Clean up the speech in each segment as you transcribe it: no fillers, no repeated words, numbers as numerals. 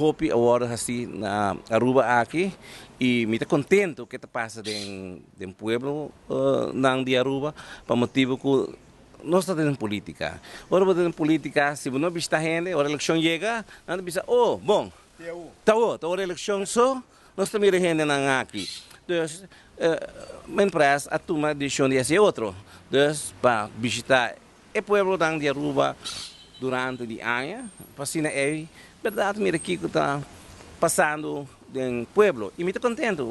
hopi agora assim na Aruba aqui e me está contento que está passa de pueblo não de Aruba para motivo que nós estamos em política. Agora em política, se não vista gente, a eleição chega, não bisa, oh, bom, tá a eleição só, nós estamos gente não aqui. Então, me parece a tomar decisão de esse outro. Então, para visitar o pueblo de Aruba durante o ano, para assim é verdade, mira aqui que está passando no pueblo e me estou contente,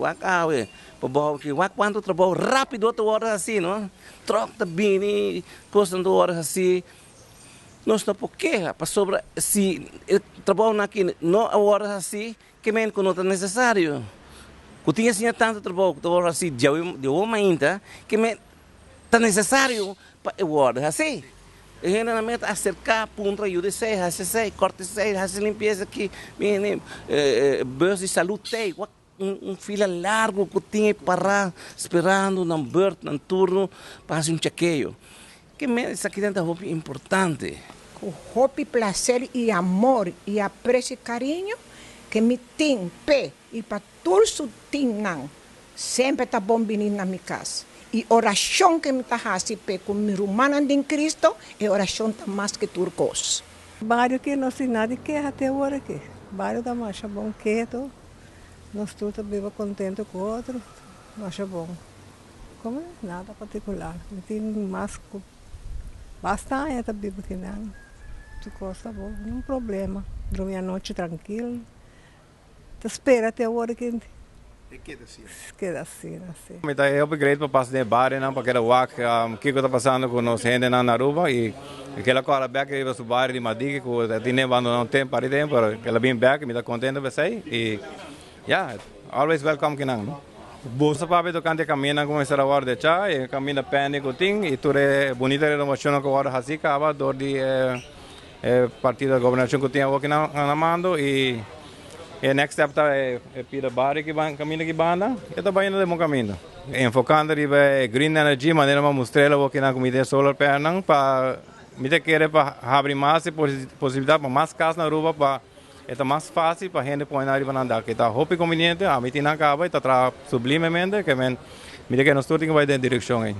porque quando trabalho rápido 8 horas assim, não? Troca bem, coisa de horas assim, não está por quê, para sobre se trabalho aqui não horas assim, que menos que não é necessário. Eu tinha assim tanto trabalho, horas assim, de uma ainda, que me está necessário para horas assim. Generalmente acercar ponto aí de sei, corte sei, limpeza aqui, bolsa de saúde tem, fila largo que tinha parar esperando na bird, no turno para fazer chequeio. Que isso aqui dentro é importante. O roupa, prazer e amor e apreço e carinho que me tem pé e para todos tinham sempre tá bom vir na minha casa. E oração que me está fazendo com meu irmão em Cristo é oração mais que turcos. Vários que não se nada que até agora aqui. Vários da marcha bom quieto. Nós todos bem contentes com o outro. Marcha bom. Como nada particular. Não tem mais bastante também porque nada. Tu gosta bom, não problema. Dormir a noite tranquilo. Te espera até agora que queda assim. Eu é upgrade para passar de bar, não para aquela walk, que está passando com nós gente na Aruba e aquela coisa back aí para o bar de Madique, que tinha abandonado um tempo para tempo, ela bem back, me está contente para sair e yeah, always welcome que não. Bolsa para ver do canto caminha como essa hora de chá e caminha pene com ting e tudo é bonita renovação que agora assim acaba do de partido da governação que tinha aqui na mando e next step tá pira bar que vai caminho que banda e tá bem no bom caminho enfocando riba green energy maneira uma mostrar o que na comida solar panel para me querer para abrir mais possibilidade para mais casas na Aruba para é mais fácil para gente pôr na riba andar que tá roupa conveniente a mim tem na cava e tá sublimemente que me que nós todos vai em direção aí